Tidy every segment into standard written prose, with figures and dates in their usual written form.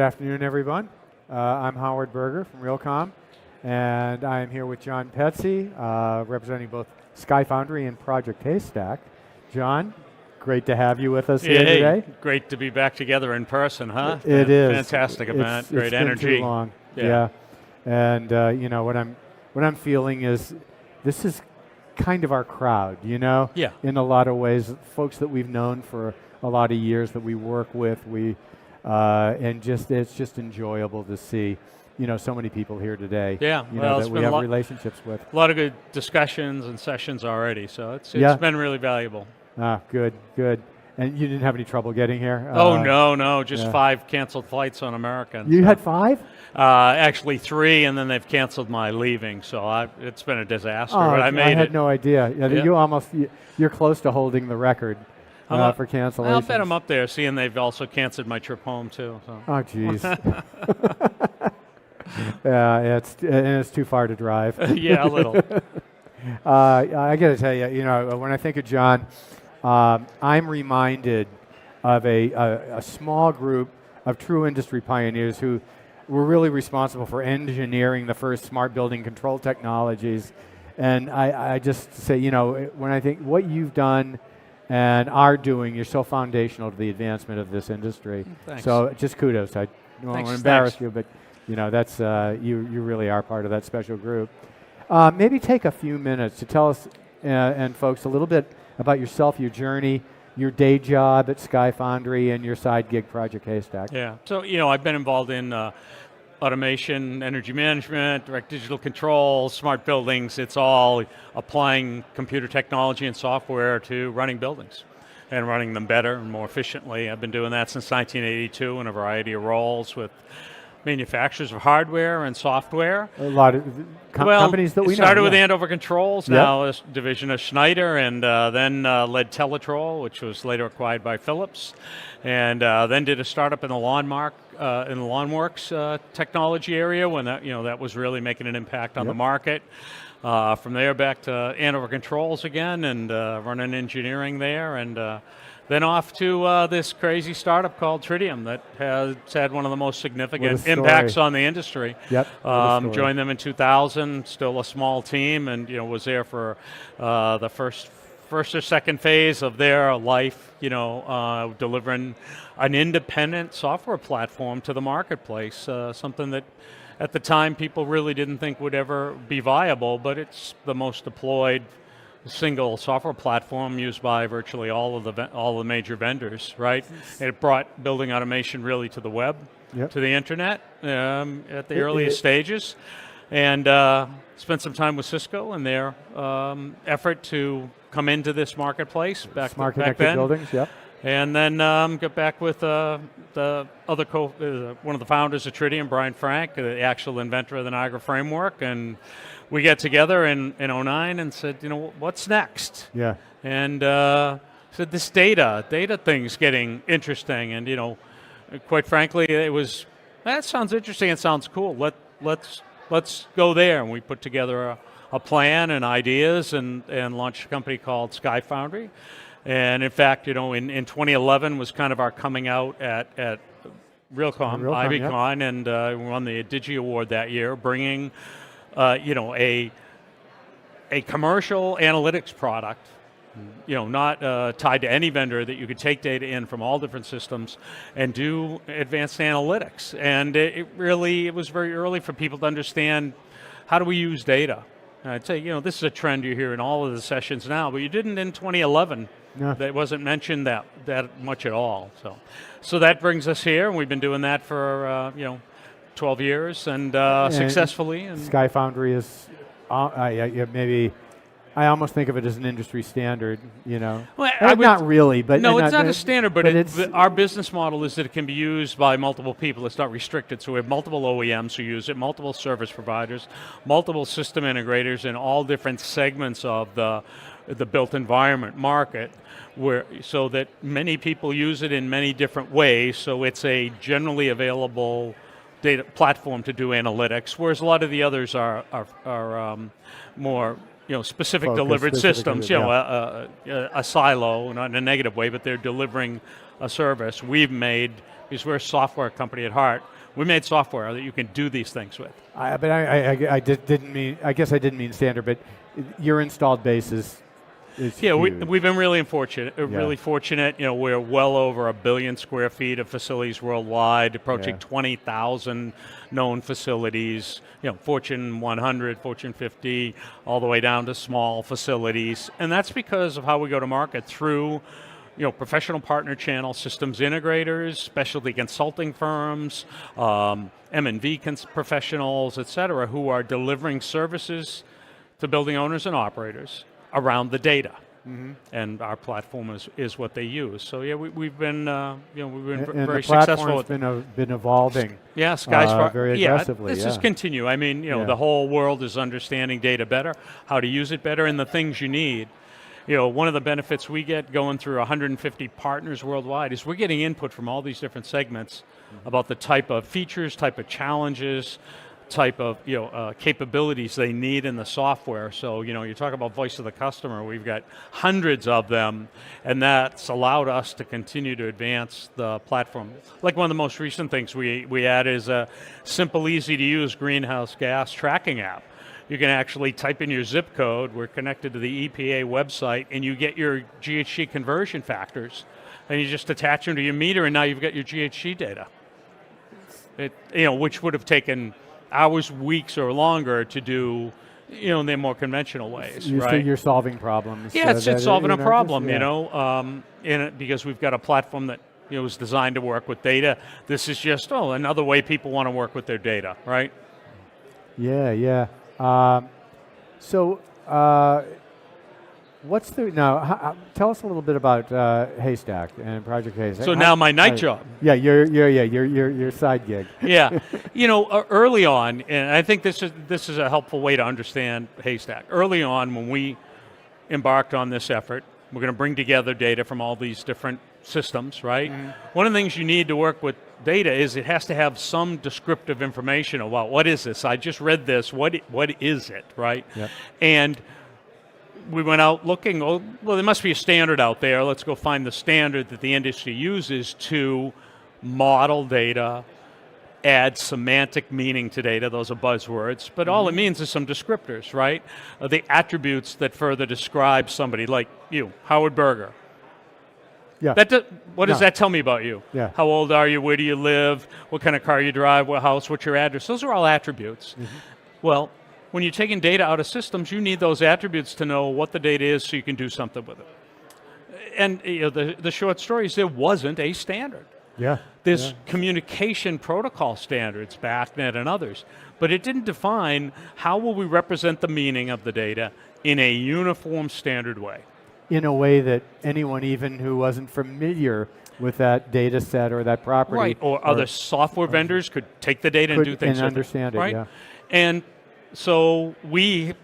afternoon, everyone. I'm Howard Berger from Realcomm, and I am here with John Petze, representing both SkyFoundry and Project Haystack. John, great to have you with us here today. Great to be back together in person, huh? It is. Fantastic event, great it's energy. Been too long. Yeah. And you know what I'm feeling is this is kind of our crowd, you know? Yeah. In a lot of ways, folks that we've known for a lot of years that we work with, and it's just enjoyable to see, you know, so many people here today. Yeah, you know, that we have relationships with. A lot of good discussions and sessions already, so it's been really valuable. Ah, good. And you didn't have any trouble getting here? Oh, no, just 5 canceled flights on American. You had 5? Actually 3, and then they've canceled my leaving, so it's been a disaster, but I made it. I had no idea. You're close to holding the record. For cancellations. I'll bet I'm up there, seeing they've also canceled my trip home too. So. Oh, geez. Yeah, it's too far to drive. Yeah, a little. I got to tell you, you know, when I think of John, I'm reminded of a small group of true industry pioneers who were really responsible for engineering the first smart building control technologies. And I just say, you know, when I think what you've done and are doing, you're so foundational to the advancement of this industry. Thanks. So just kudos. I don't want to embarrass you, but you know that's you really are part of that special group. Maybe take a few minutes to tell us and folks a little bit about yourself, your journey, your day job at SkyFoundry, and your side gig, Project Haystack. Yeah. So you know, I've been involved in automation, energy management, direct digital control, smart buildings. It's all applying computer technology and software to running buildings and running them better and more efficiently. I've been doing that since 1982 in a variety of roles with manufacturers of hardware and software. A lot of companies that we know. Started with Andover Controls, now a division of Schneider, and then led Teletrol, which was later acquired by Philips, and then did a startup in the LawnWorks technology area when that was really making an impact on the market. From there back to Andover Controls again and running engineering there, and then off to this crazy startup called Tritium that has had one of the most significant impacts on the industry. Yep. Joined them in 2000, still a small team, and was there for the first or second phase of their life, delivering an independent software platform to the marketplace, something that at the time people really didn't think would ever be viable, but it's the most deployed single software platform used by virtually all the major vendors, right? It brought building automation really to the web, to the internet at the earliest stages, and spent some time with Cisco and their effort to come into this marketplace back then. Buildings, and then got back with the other one of the founders of Tritium, Brian Frank, the actual inventor of the Niagara framework, and we got together in 2009 and said, what's next? Yeah. And said this data thing's getting interesting, and quite frankly, it was, that sounds interesting, it sounds cool. Let's go there, and we put together a plan and ideas and launched a company called SkyFoundry. And in fact, in 2011 was kind of our coming out at Realcomm, IBCon, and we won the Digi Award that year, bringing a commercial analytics product, not tied to any vendor, that you could take data in from all different systems and do advanced analytics. And it was very early for people to understand, how do we use data? And I'd say, this is a trend you hear in all of the sessions now, but you didn't in 2011. No. That wasn't mentioned that much at all. So that brings us here, and we've been doing that for 12 years and successfully. And SkyFoundry is maybe I almost think of it as an industry standard. Well, not really, but no, it's not a standard. But our business model is that it can be used by multiple people. It's not restricted. So we have multiple OEMs who use it, multiple service providers, multiple system integrators in all different segments of the built environment market, so that many people use it in many different ways. So it's a generally available data platform to do analytics, whereas a lot of the others are more specific Focus, delivered specific systems, delivered, a silo, not in a negative way, but they're delivering a service. We've made, because we're a software company at heart, we made software that you can do these things with. I didn't mean. I guess I didn't mean standard, but your installed base is Yeah, huge. we've been really fortunate. Really fortunate. We're well over 1 billion square feet of facilities worldwide, approaching 20,000 known facilities. Fortune 100, Fortune 50, all the way down to small facilities, and that's because of how we go to market through. Professional partner channel, systems integrators, specialty consulting firms, M&V professionals, et cetera, who are delivering services to building owners and operators around the data. Mm-hmm. And our platform is what they use. So we've been very successful. And the platform's been evolving. Yeah, SkyFoundry very aggressively. This is continue. I mean, the whole world is understanding data better, how to use it better, and the things you need. One of the benefits we get going through 150 partners worldwide is we're getting input from all these different segments about the type of features, type of challenges, type of capabilities they need in the software. So you talk about voice of the customer. We've got hundreds of them, and that's allowed us to continue to advance the platform. Like one of the most recent things we added is a simple, easy to use greenhouse gas tracking app. You can actually type in your zip code. We're connected to the EPA website, and you get your GHG conversion factors, and you just attach them to your meter, and now you've got your GHG data. Which would have taken hours, weeks, or longer to do, in the more conventional ways. Right? You're solving problems. Yeah, it's solving a problem. Because we've got a platform that was designed to work with data. This is just another way people want to work with their data, right? Yeah. What's tell us a little bit about Haystack and Project Haystack. So now my night job. Yeah, your side gig. Yeah, early on, and I think this is a helpful way to understand Haystack. Early on, when we embarked on this effort, we're going to bring together data from all these different systems, right? Mm-hmm. One of the things you need to work with data is it has to have some descriptive information about what is this? I just read this. What is it, right? Yep. And we went out looking, there must be a standard out there. Let's go find the standard that the industry uses to model data, add semantic meaning to data. Those are buzzwords. But all it means is some descriptors, right? The attributes that further describe somebody like you, Howard Berger. Yeah. What does that tell me about you? Yeah. How old are you? Where do you live? What kind of car you drive? What house? What's your address? Those are all attributes. Mm-hmm. Well, when you're taking data out of systems, you need those attributes to know what the data is so you can do something with it. And the short story is there wasn't a standard. Yeah. There's communication protocol standards, BACnet and others, but it didn't define how will we represent the meaning of the data in a uniform standard way. In a way that anyone even who wasn't familiar with that data set or that property. Right, or other software vendors could take the data and do things and with understand it. Right? Yeah. And so we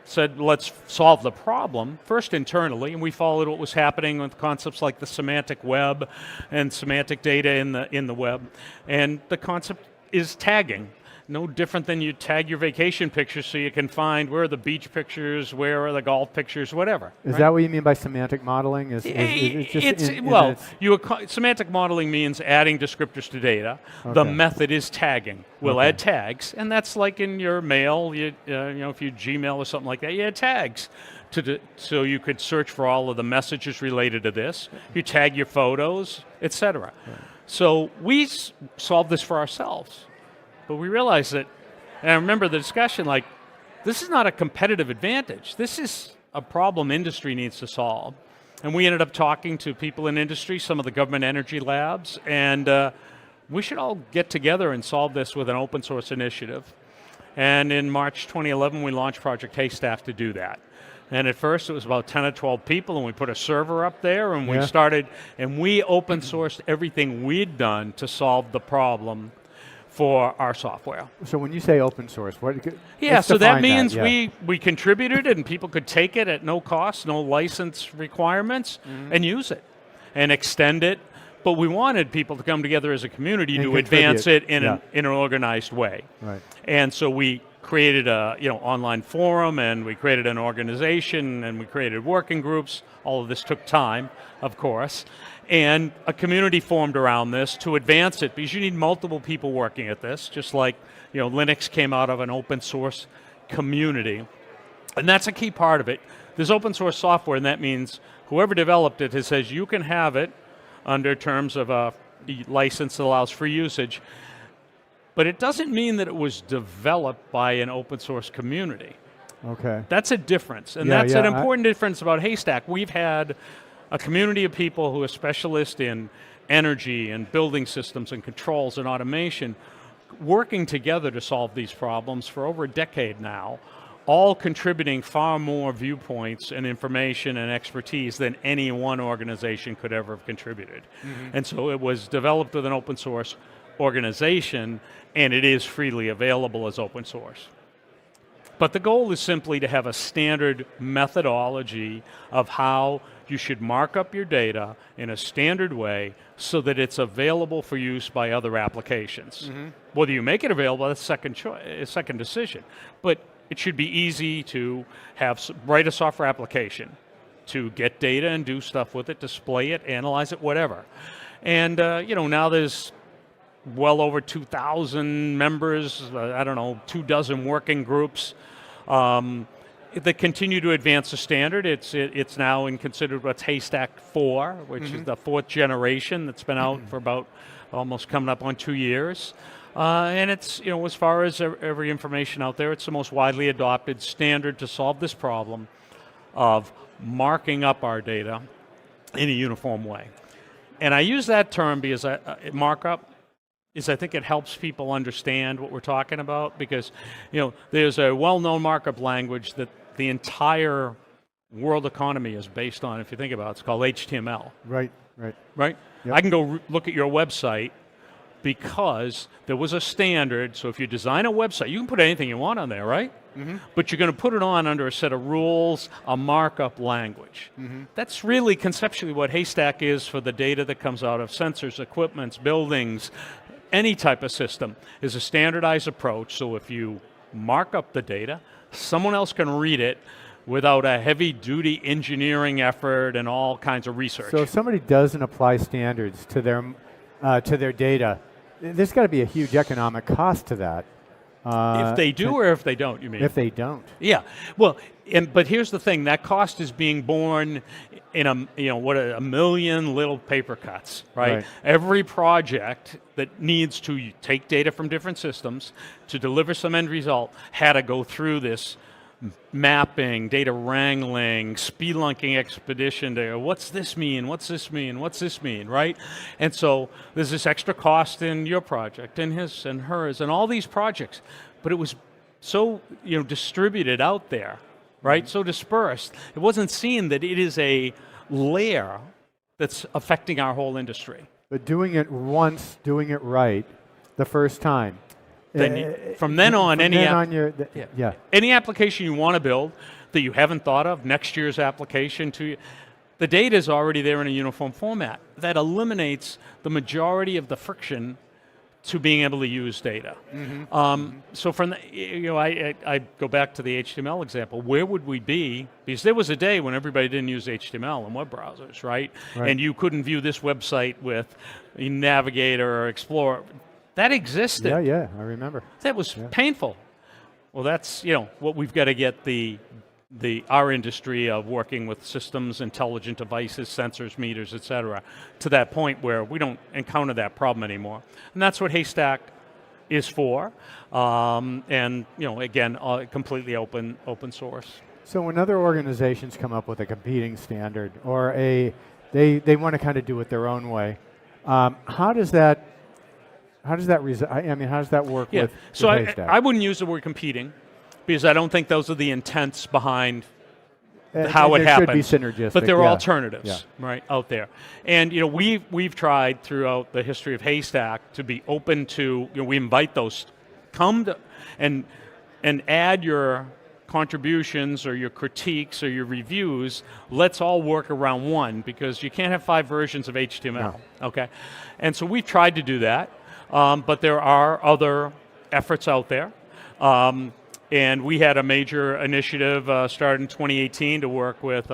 said, let's solve the problem first internally, and we followed what was happening with concepts like the semantic web and semantic data in the web. And the concept is tagging. No different than you tag your vacation pictures so you can find where are the beach pictures, where are the golf pictures, whatever. Is that what you mean by semantic modeling? Semantic modeling means adding descriptors to data. Okay. The method is tagging. We'll add tags, and that's like in your mail. If you Gmail or something like that, you add tags. So you could search for all of the messages related to this. You tag your photos, etc. Right. So we solved this for ourselves. But we realized that, and I remember the discussion, this is not a competitive advantage. This is a problem industry needs to solve. And we ended up talking to people in industry, some of the government energy labs, and we should all get together and solve this with an open source initiative. And in March 2011, we launched Project Haystack to do that. And at first it was about 10 or 12 people, and we put a server up there, and we started, and we open sourced everything we'd done to solve the problem for our software. So when you say open source, so that means we contributed it and people could take it at no cost, no license requirements, and use it and extend it. But we wanted people to come together as a community to advance it in an organized way. Right. And so we created a online forum, and we created an organization, and we created working groups. All of this took time, of course, and a community formed around this to advance it, because you need multiple people working at this, just like Linux came out of an open source community. And that's a key part of it. There's open source software, and that means whoever developed it says you can have it under terms of a license that allows free usage, but it doesn't mean that it was developed by an open source community. Okay. That's a difference, and that's an important difference about Haystack. We've had a community of people who are specialists in energy and building systems and controls and automation working together to solve these problems for over a decade now, all contributing far more viewpoints and information and expertise than any one organization could ever have contributed. And so it was developed with an open source organization, and it is freely available as open source. But the goal is simply to have a standard methodology of how you should mark up your data in a standard way so that it's available for use by other applications. Whether you make it available, that's a second decision. But it should be easy to write a software application to get data and do stuff with it, display it, analyze it, whatever. And now there's well over 2,000 members, 24 working groups that continue to advance the standard. It's now considered what's Haystack 4, which is the 4th generation that's been out for about almost coming up on 2 years. And it's, as far as every information out there, it's the most widely adopted standard to solve this problem of marking up our data in a uniform way. And I use that term because markup is, I think it helps people understand what we're talking about, because there's a well-known markup language that the entire world economy is based on. If you think about it, it's called HTML. Right? Yep. I can go look at your website because there was a standard. So if you design a website, you can put anything you want on there, right? But you're going to put it on under a set of rules, a markup language. That's really conceptually what Haystack is for the data that comes out of sensors, equipments, buildings, any type of system, is a standardized approach. So if you mark up the data, someone else can read it without a heavy-duty engineering effort and all kinds of research. So if somebody doesn't apply standards to their data, there's got to be a huge economic cost to that. If they do or if they don't, you mean? If they don't. Yeah. Well, but here's the thing: that cost is being borne in a million little paper cuts, right? Every project that needs to take data from different systems to deliver some end result had to go through this mapping, data wrangling, spelunking expedition to what's this mean, what's this mean, what's this mean, right? And so there's this extra cost in your project and his and hers and all these projects, but it was so distributed out there, right? So dispersed. It wasn't seen that it is a layer that's affecting our whole industry. But doing it once, doing it right, the first time. From then on, any application you want to build that you haven't thought of, next year's application the data is already there in a uniform format. That eliminates the majority of the friction to being able to use data. So from I go back to the HTML example. Where would we be? Because there was a day when everybody didn't use HTML in web browsers, right? And you couldn't view this website with a Navigator or Explorer. That existed. Yeah, I remember. That was painful. Well, that's what we've got to get our industry of working with systems, intelligent devices, sensors, meters, et cetera, to that point where we don't encounter that problem anymore. And that's what Haystack is for. And again, completely open source. So when other organizations come up with a competing standard, or they want to kind of do it their own way, how does that work with Haystack? I wouldn't use the word competing, because I don't think those are the intents behind how it happens. There should be synergistic. But there are alternatives, right, out there. And we've tried throughout the history of Haystack to be open to. We invite those and add your contributions or your critiques or your reviews. Let's all work around one, because you can't have 5 versions of HTML. Okay, and so we've tried to do that. But there are other efforts out there. and we had a major initiative started in 2018 to work with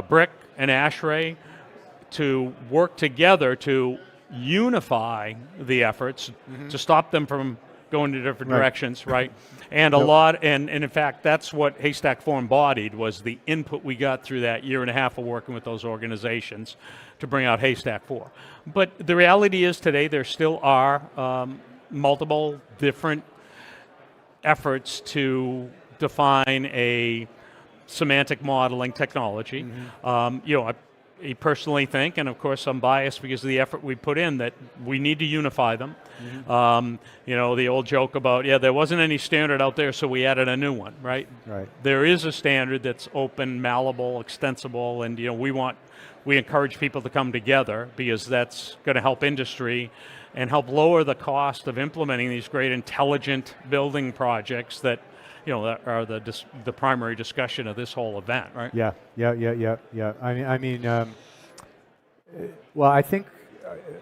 Brick and ASHRAE to work together to unify the efforts to stop them from going to different directions, right? And and in fact, that's what Haystack 4 embodied, was the input we got through that year and a half of working with those organizations to bring out Haystack 4. But the reality is today there still are multiple different efforts to define a semantic modeling technology. I personally think, and of course I'm biased because of the effort we put in, that we need to unify them. The old joke about, there wasn't any standard out there, so we added a new one, right? Right. There is a standard that's open, malleable, extensible, and we encourage people to come together because that's going to help industry and help lower the cost of implementing these great intelligent building projects that that are the primary discussion of this whole event, right? Yeah. Well, I think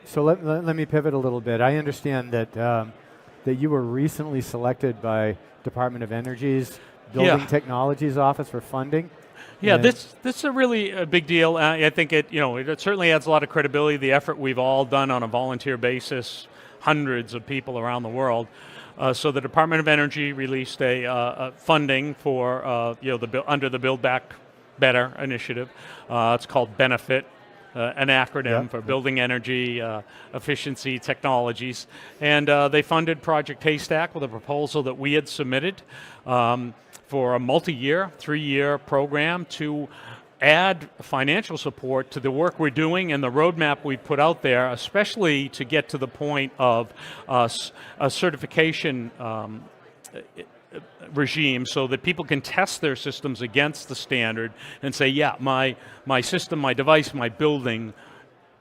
so. Let me pivot a little bit. I understand that that you were recently selected by Department of Energy's Building Technologies Office for funding. Yeah, this is a really big deal. I think it certainly adds a lot of credibility. The effort we've all done on a volunteer basis, hundreds of people around the world. So the Department of Energy released a funding for under the Build Back Better initiative. It's called BENEFIT, an acronym for Building Energy Efficiency Technologies, and they funded Project Haystack with a proposal that we had submitted for a multi-year, 3-year program to add financial support to the work we're doing and the roadmap we put out there, especially to get to the point of a certification regime so that people can test their systems against the standard and say, my system, my device, my building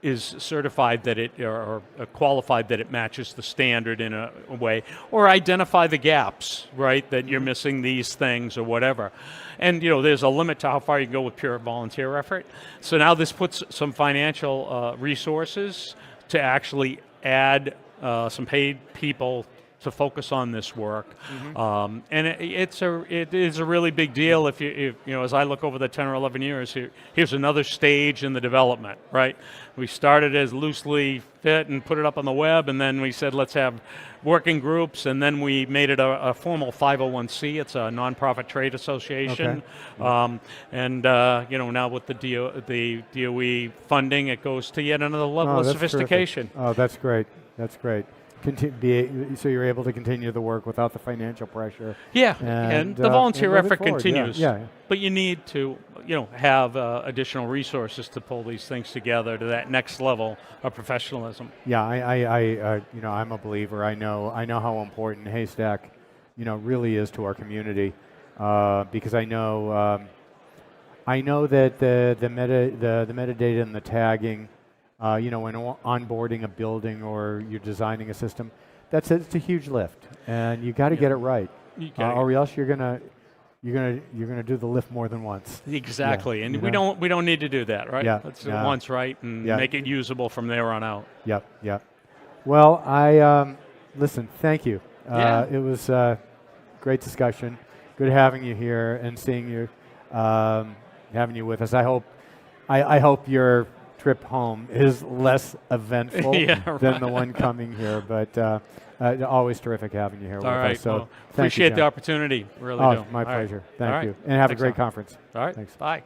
is certified that or qualified that it matches the standard in a way, or identify the gaps, right, that you're missing these things or whatever. And there's a limit to how far you can go with pure volunteer effort. So now this puts some financial resources to actually add some paid people to focus on this work, and it is a really big deal. If as I look over the 10 or 11 years, here's another stage in the development. Right, we started as loosely fit and put it up on the web, and then we said let's have working groups, and then we made it a formal 501c. It's a nonprofit trade association, and now with the DOE funding, it goes to yet another level of sophistication. Terrific. Oh, that's great. That's great. So you're able to continue the work without the financial pressure. Yeah, and the volunteer effort continues. Yeah. But you need to, have additional resources to pull these things together to that next level of professionalism. Yeah, I'm a believer. I know how important Haystack, really is to our community, because I know that the metadata and the tagging. When onboarding a building or you're designing a system, it's a huge lift, and you got to get it right, or else you're gonna do the lift more than once. Exactly, and we don't need to do that, right? Yeah, let's do it once right and make it usable from there on out. Yep. Well, listen. Thank you. It was a great discussion. Good having you here and seeing you, having you with us. I hope your trip home is less eventful than the one coming here, but always terrific having you here with us. So well, appreciate the opportunity, really do. My pleasure. Thank you. And have a great conference. All right, thanks. Bye.